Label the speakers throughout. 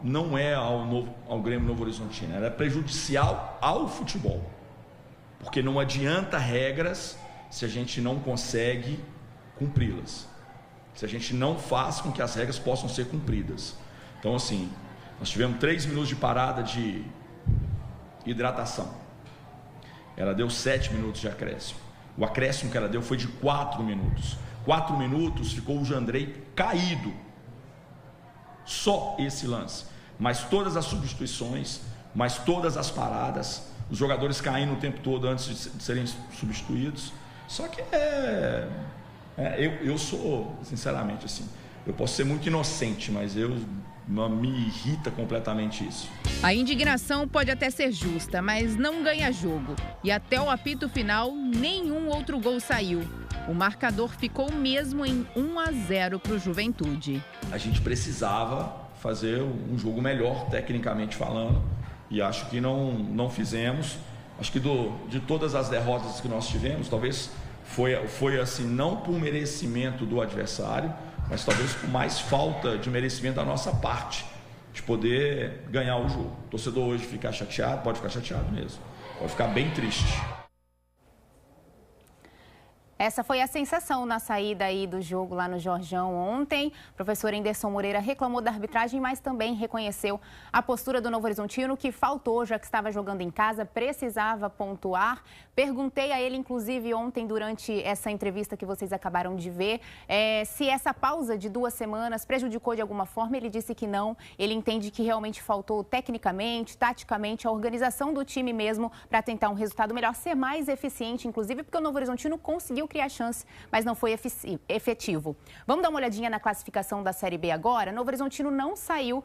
Speaker 1: não é ao Grêmio Novo Horizontino, ela é prejudicial ao futebol, porque não adianta regras se a gente não consegue cumpri-las, se a gente não faz com que as regras possam ser cumpridas. Então, assim, nós tivemos 3 minutos de parada de hidratação, ela deu 7 minutos de acréscimo. O acréscimo que ela deu foi de 4 minutos. 4 minutos ficou o Jandrei caído, só esse lance, mas todas as substituições, mas todas as paradas, os jogadores caindo o tempo todo antes de serem substituídos. Só que eu sou, sinceramente, assim, eu posso ser muito inocente, mas me irrita completamente isso.
Speaker 2: A indignação pode até ser justa, mas não ganha jogo. E até o apito final, nenhum outro gol saiu. O marcador ficou mesmo em 1-0 para o Juventude.
Speaker 1: A gente precisava fazer um jogo melhor, tecnicamente falando, e acho que não fizemos. Acho que de todas as derrotas que nós tivemos, talvez foi assim, não por merecimento do adversário, mas talvez por mais falta de merecimento da nossa parte, de poder ganhar o jogo. O torcedor hoje ficar chateado, pode ficar chateado mesmo, pode ficar bem triste.
Speaker 3: Essa foi a sensação na saída aí do jogo lá no Jorjão ontem. O professor Enderson Moreira reclamou da arbitragem, mas também reconheceu a postura do Novo Horizontino, que faltou, já que estava jogando em casa, precisava pontuar. Perguntei a ele, inclusive, ontem, durante essa entrevista que vocês acabaram de ver, se essa pausa de 2 semanas prejudicou de alguma forma. Ele disse que não. Ele entende que realmente faltou tecnicamente, taticamente, a organização do time mesmo para tentar um resultado melhor, ser mais eficiente, inclusive, porque o Novo Horizontino conseguiu criar chance, mas não foi efetivo. Vamos dar uma olhadinha na classificação da Série B agora. Novo Horizontino não saiu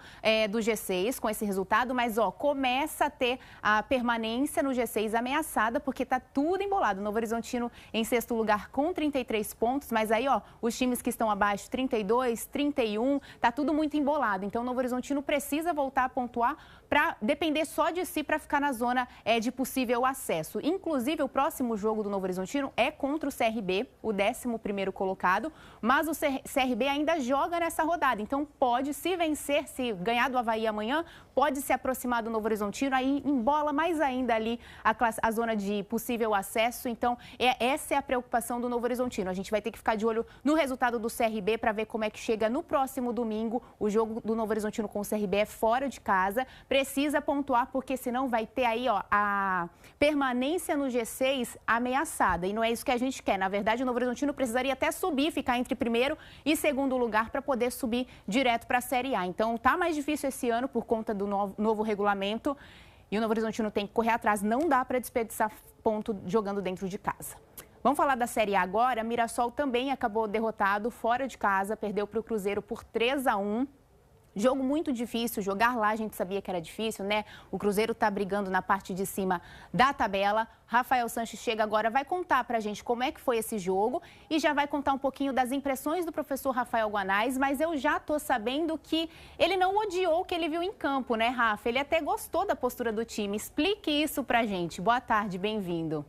Speaker 3: do G6 com esse resultado, mas começa a ter a permanência no G6 ameaçada, porque está tudo embolado. Novo Horizontino em 6º lugar com 33 pontos, mas aí os times que estão abaixo, 32, 31, está tudo muito embolado. Então, o Novo Horizontino precisa voltar a pontuar para depender só de si para ficar na zona de possível acesso. Inclusive, o próximo jogo do Novo Horizontino é contra o CRB, o 11º colocado, mas o CRB ainda joga nessa rodada. Então, pode, se vencer, se ganhar do Avaí amanhã, pode se aproximar do Novo Horizontino, aí embola mais ainda ali a zona de possível acesso. Então, essa é a preocupação do Novo Horizontino. A gente vai ter que ficar de olho no resultado do CRB para ver como é que chega no próximo domingo. O jogo do Novo Horizontino com o CRB é fora de casa. Precisa pontuar, porque senão vai ter aí a permanência no G6 ameaçada. E não é isso que a gente quer. Na verdade, o Novo Horizontino precisaria até subir, ficar entre 1º e 2º lugar para poder subir direto para a Série A. Então, tá mais difícil esse ano por conta do novo regulamento. E o Novo Horizontino tem que correr atrás. Não dá para desperdiçar ponto jogando dentro de casa. Vamos falar da Série A agora. Mirassol também acabou derrotado fora de casa. Perdeu para o Cruzeiro por 3-1. Jogo muito difícil, jogar lá a gente sabia que era difícil, né? O Cruzeiro tá brigando na parte de cima da tabela. Rafael Sanches chega agora, vai contar pra gente como é que foi esse jogo e já vai contar um pouquinho das impressões do professor Rafael Guanais, mas eu já tô sabendo que ele não odiou o que ele viu em campo, né, Rafa? Ele até gostou da postura do time. Explique isso pra gente. Boa tarde, bem-vindo.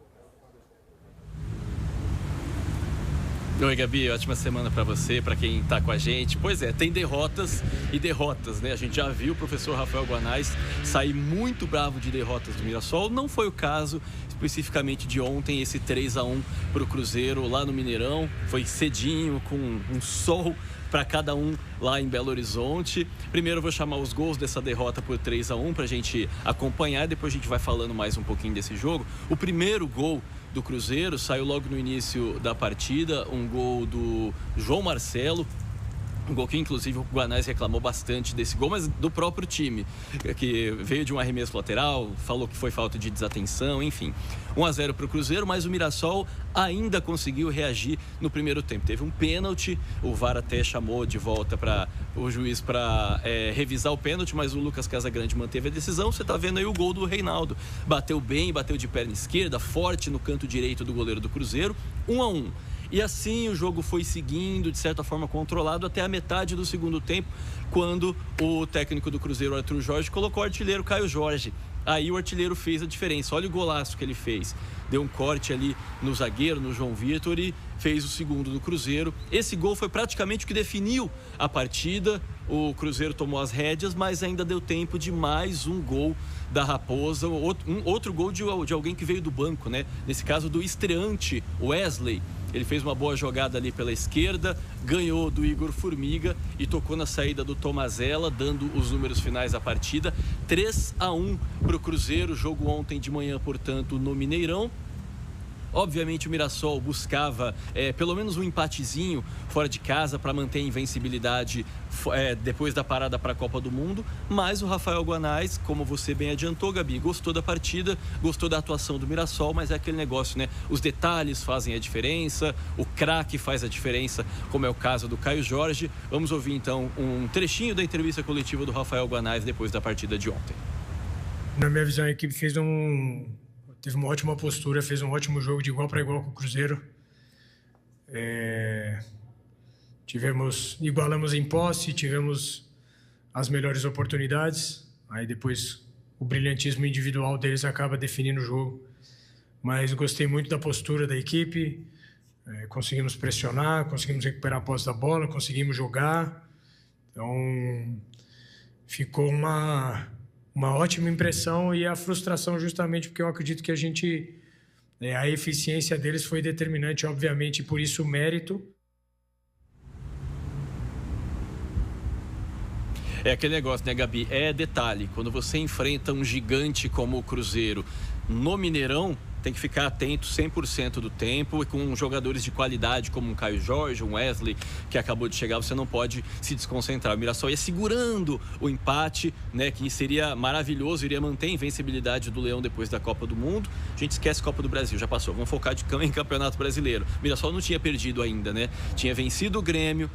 Speaker 4: Oi, Gabi, ótima semana para você, para quem está com a gente. Pois é, tem derrotas e derrotas, né? A gente já viu o professor Rafael Guanais sair muito bravo de derrotas do Mirassol. Não foi o caso especificamente de ontem, esse 3-1 para o Cruzeiro lá no Mineirão. Foi cedinho, com um sol para cada um lá em Belo Horizonte. Primeiro eu vou chamar os gols dessa derrota por 3-1 para a gente acompanhar, depois a gente vai falando mais um pouquinho desse jogo. O primeiro gol do Cruzeiro saiu logo no início da partida, um gol do João Marcelo, um gol que inclusive o Guanais reclamou bastante desse gol, mas do próprio time, que veio de um arremesso lateral, falou que foi falta de desatenção, enfim. 1-0 para o Cruzeiro, mas o Mirassol ainda conseguiu reagir no primeiro tempo. Teve um pênalti, o VAR até chamou de volta para o juiz para revisar o pênalti, mas o Lucas Casagrande manteve a decisão. Você está vendo aí o gol do Reinaldo. Bateu bem, bateu de perna esquerda, forte no canto direito do goleiro do Cruzeiro. 1-1. E assim o jogo foi seguindo, de certa forma controlado, até a metade do segundo tempo, quando o técnico do Cruzeiro, Arthur Jorge, colocou o artilheiro Caio Jorge. Aí o artilheiro fez a diferença. Olha o golaço que ele fez. Deu um corte ali no zagueiro, no João Vitor, e fez o segundo do Cruzeiro. Esse gol foi praticamente o que definiu a partida. O Cruzeiro tomou as rédeas, mas ainda deu tempo de mais um gol da Raposa. Outro gol de alguém que veio do banco, né? Nesse caso, do estreante Wesley. Ele fez uma boa jogada ali pela esquerda, ganhou do Igor Formiga e tocou na saída do Tomazella, dando os números finais da partida. 3-1 para o Cruzeiro, jogo ontem de manhã, portanto, no Mineirão. Obviamente o Mirassol buscava pelo menos um empatezinho fora de casa para manter a invencibilidade depois da parada para a Copa do Mundo, mas o Rafael Guanais, como você bem adiantou, Gabi, gostou da partida, gostou da atuação do Mirassol, mas é aquele negócio, né? Os detalhes fazem a diferença, o craque faz a diferença, como é o caso do Caio Jorge. Vamos ouvir então um trechinho da entrevista coletiva do Rafael Guanais depois da partida de ontem.
Speaker 5: Na minha visão, a equipe teve uma ótima postura, fez um ótimo jogo de igual para igual com o Cruzeiro. Igualamos em posse, tivemos as melhores oportunidades. Aí depois o brilhantismo individual deles acaba definindo o jogo. Mas gostei muito da postura da equipe. Conseguimos pressionar, conseguimos recuperar a posse da bola, conseguimos jogar. Então ficou uma ótima impressão, e a frustração justamente porque eu acredito que a eficiência deles foi determinante, obviamente, e por isso o mérito.
Speaker 4: É aquele negócio, né, Gabi? É detalhe, quando você enfrenta um gigante como o Cruzeiro no Mineirão, tem que ficar atento 100% do tempo, e com jogadores de qualidade como um Caio Jorge, um Wesley, que acabou de chegar, você não pode se desconcentrar. O Mirassol ia segurando o empate, né, que seria maravilhoso, iria manter a invencibilidade do Leão depois da Copa do Mundo. A gente esquece a Copa do Brasil, já passou. Vamos focar em Campeonato Brasileiro. O Mirassol não tinha perdido ainda, né? Tinha vencido o Grêmio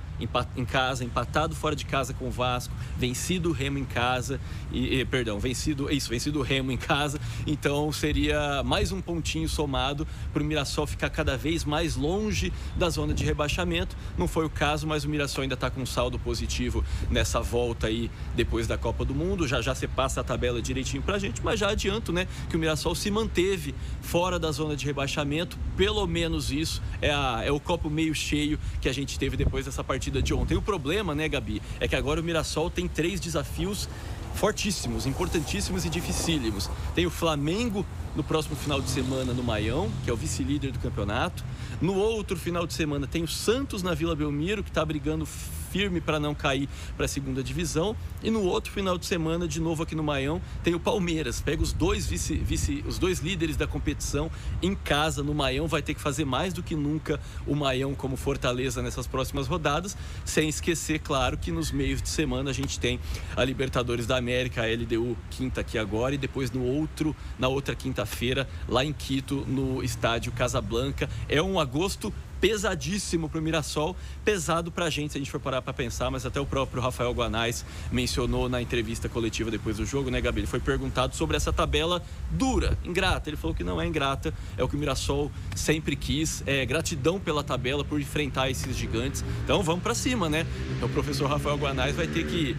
Speaker 4: em casa, empatado fora de casa com o Vasco, vencido o Remo em casa, vencido o Remo em casa. Então seria mais um pontinho somado para o Mirassol ficar cada vez mais longe da zona de rebaixamento. Não foi o caso, mas o Mirassol ainda está com um saldo positivo nessa volta aí depois da Copa do Mundo. Já você passa a tabela direitinho para a gente, mas já adianto, né, que o Mirassol se manteve fora da zona de rebaixamento. Pelo menos isso é o copo meio cheio que a gente teve depois dessa partida de ontem. O problema, né, Gabi, é que agora o Mirassol tem 3 desafios fortíssimos, importantíssimos e dificílimos. Tem o Flamengo no próximo final de semana no Maião, que é o vice-líder do campeonato. No outro final de semana tem o Santos na Vila Belmiro, que está brigando firme para não cair para a segunda divisão. E no outro final de semana, de novo aqui no Maião, tem o Palmeiras. Pega os dois os dois líderes da competição em casa no Maião. Vai ter que fazer mais do que nunca o Maião como Fortaleza nessas próximas rodadas. Sem esquecer, claro, que nos meios de semana a gente tem a Libertadores da América, a LDU quinta aqui agora, e depois na outra quinta-feira, lá em Quito, no estádio Casablanca. É um agosto pesadíssimo para o Mirassol, pesado para a gente se a gente for parar para pensar, mas até o próprio Rafael Guanais mencionou na entrevista coletiva depois do jogo, né, Gabi? Ele foi perguntado sobre essa tabela dura, ingrata. Ele falou que não é ingrata, é o que o Mirassol sempre quis, gratidão pela tabela, por enfrentar esses gigantes. Então vamos para cima, né? Então, o professor Rafael Guanais vai ter que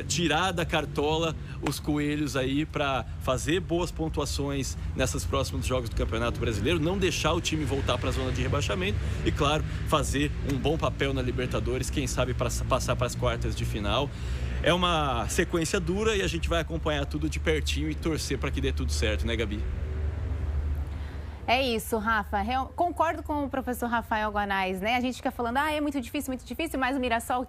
Speaker 4: tirar da cartola os coelhos aí para fazer boas pontuações nesses próximos jogos do Campeonato Brasileiro, não deixar o time voltar para a zona de rebaixamento e, claro, fazer um bom papel na Libertadores, quem sabe passar para as quartas de final. É uma sequência dura e a gente vai acompanhar tudo de pertinho e torcer para que dê tudo certo, né, Gabi?
Speaker 3: É isso, Rafa. Concordo com o professor Rafael Guanais, né? A gente fica falando, é muito difícil, mas o Mirassol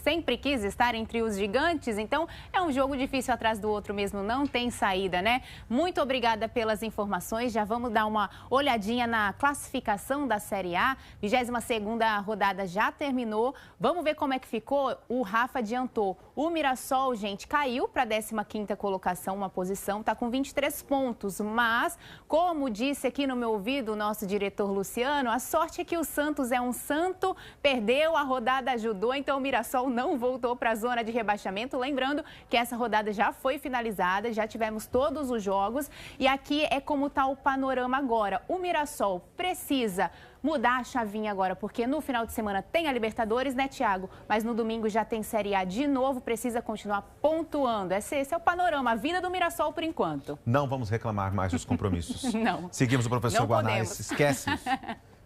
Speaker 3: sempre quis estar entre os gigantes, então é um jogo difícil atrás do outro mesmo, não tem saída, né? Muito obrigada pelas informações, já vamos dar uma olhadinha na classificação da Série A, 22ª rodada já terminou, vamos ver como é que ficou, o Rafa adiantou. O Mirassol, gente, caiu para a 15ª colocação, uma posição, está com 23 pontos, mas, como disse aqui no meu ouvido o nosso diretor Luciano, a sorte é que o Santos é um santo, perdeu, a rodada ajudou, então o Mirassol não voltou para a zona de rebaixamento. Lembrando que essa rodada já foi finalizada, já tivemos todos os jogos e aqui é como está o panorama agora. O Mirassol precisa mudar a chavinha agora, porque no final de semana tem a Libertadores, né, Thiago? Mas no domingo já tem Série A de novo, precisa continuar pontuando. Esse é o panorama, a vida do Mirassol por enquanto.
Speaker 6: Não vamos reclamar mais dos compromissos.
Speaker 3: Não.
Speaker 6: Seguimos o professor Guanais.
Speaker 3: Podemos.
Speaker 6: Esquece isso.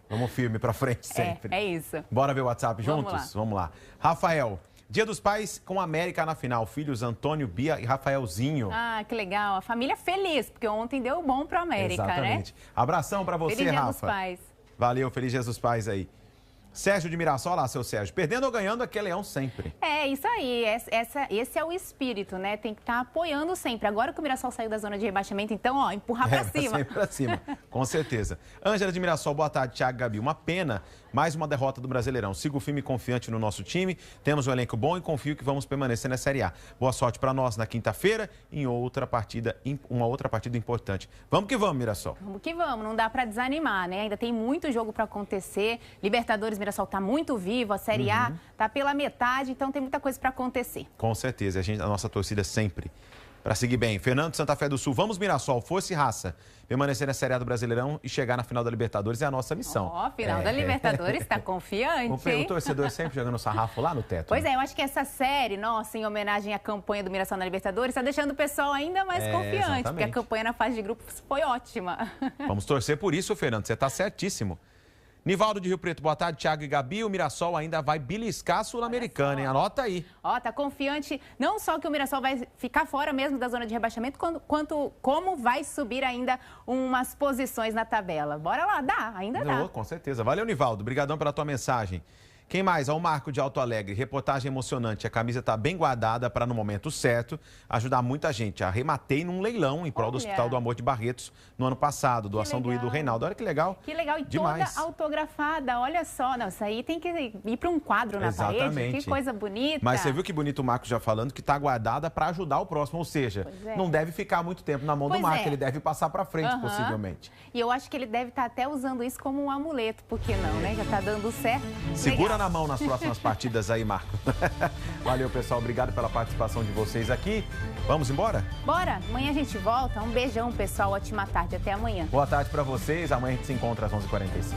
Speaker 6: Vamos firme pra frente sempre.
Speaker 3: É isso.
Speaker 6: Bora ver o WhatsApp juntos? Vamos lá. Rafael, Dia dos Pais com a América na final. Filhos Antônio, Bia e Rafaelzinho.
Speaker 3: Ah, que legal. A família feliz, porque ontem deu bom pro América,
Speaker 6: Exatamente.
Speaker 3: né?
Speaker 6: Abração pra você,
Speaker 3: Feliz Dia
Speaker 6: Rafa.
Speaker 3: dos Pais.
Speaker 6: Valeu, feliz Dia dos Pais aí. Sérgio de Mirassol, lá, seu Sérgio. Perdendo ou ganhando, aqui é leão sempre.
Speaker 3: É, isso aí. Esse é o espírito, né? Tem que estar apoiando sempre. Agora que o Mirassol saiu da zona de rebaixamento, então, ó, empurrar pra cima.
Speaker 6: Sempre pra cima, com certeza. Ângela de Mirassol, boa tarde, Thiago, Gabi. Uma pena, mais uma derrota do Brasileirão. Sigo firme e confiante no nosso time. Temos um elenco bom e confio que vamos permanecer na Série A. Boa sorte pra nós na quinta-feira em uma outra partida importante. Vamos que vamos, Mirassol.
Speaker 3: Vamos que vamos. Não dá pra desanimar, né? Ainda tem muito jogo pra acontecer. Libertadores, Mirassol tá muito vivo. A Série A tá pela metade, então tem muita coisa pra acontecer.
Speaker 6: Com certeza. A nossa torcida sempre para seguir bem. Fernando de Santa Fé do Sul, vamos Mirassol, força e raça. Permanecer na Série A do Brasileirão e chegar na final da Libertadores é a nossa missão.
Speaker 3: Ó, final da Libertadores, tá confiante, hein?
Speaker 6: O torcedor sempre jogando sarrafo lá no teto.
Speaker 3: Pois é, eu acho que essa série, nossa, em homenagem à campanha do Mirassol na Libertadores, tá deixando o pessoal ainda mais confiante,
Speaker 6: exatamente.
Speaker 3: porque a campanha na fase de grupos foi ótima.
Speaker 6: Vamos torcer por isso, Fernando, você tá certíssimo. Nivaldo de Rio Preto, boa tarde, Thiago e Gabi. O Mirassol ainda vai beliscar a Sul-Americana, hein? Anota aí.
Speaker 3: Ó, tá confiante, não só que o Mirassol vai ficar fora mesmo da zona de rebaixamento, quanto como vai subir ainda umas posições na tabela. Bora lá, ainda dá.
Speaker 6: Com certeza. Valeu, Nivaldo. Obrigadão pela tua mensagem. Quem mais? O Marco de Alto Alegre. Reportagem emocionante. A camisa está bem guardada para, no momento certo, ajudar muita gente. Arrematei num leilão em prol do Hospital do Amor de Barretos no ano passado. Doação do ídolo Reinaldo. Olha que legal.
Speaker 3: Que legal. E
Speaker 6: demais.
Speaker 3: Toda autografada. Olha só. Não, isso aí tem que ir para um quadro na parede. Que coisa bonita.
Speaker 6: Mas você viu que bonito o Marco já falando que está guardada para ajudar o próximo. Ou seja, não deve ficar muito tempo na mão do Marco. Ele deve passar para frente, possivelmente.
Speaker 3: E eu acho que ele deve estar até usando isso como um amuleto. Por que não, né? Já está dando certo.
Speaker 6: Segura na mão nas próximas partidas aí, Marco. Valeu, pessoal. Obrigado pela participação de vocês aqui. Vamos embora?
Speaker 3: Bora. Amanhã a gente volta. Um beijão, pessoal. Ótima tarde. Até amanhã.
Speaker 6: Boa tarde para vocês. Amanhã a gente se encontra às 11h45.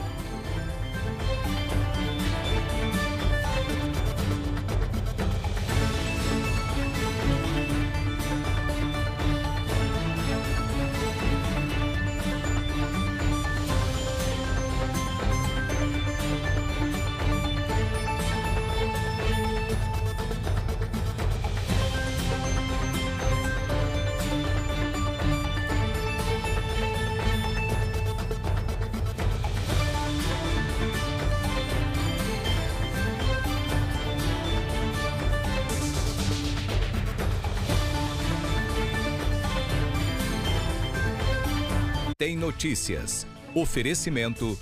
Speaker 7: Tem notícias. Oferecimento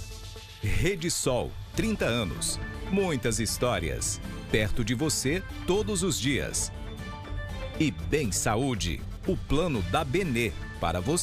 Speaker 7: Rede Sol, 30 anos. Muitas histórias. Perto de você todos os dias. E Bem Saúde, o plano da Benê para você.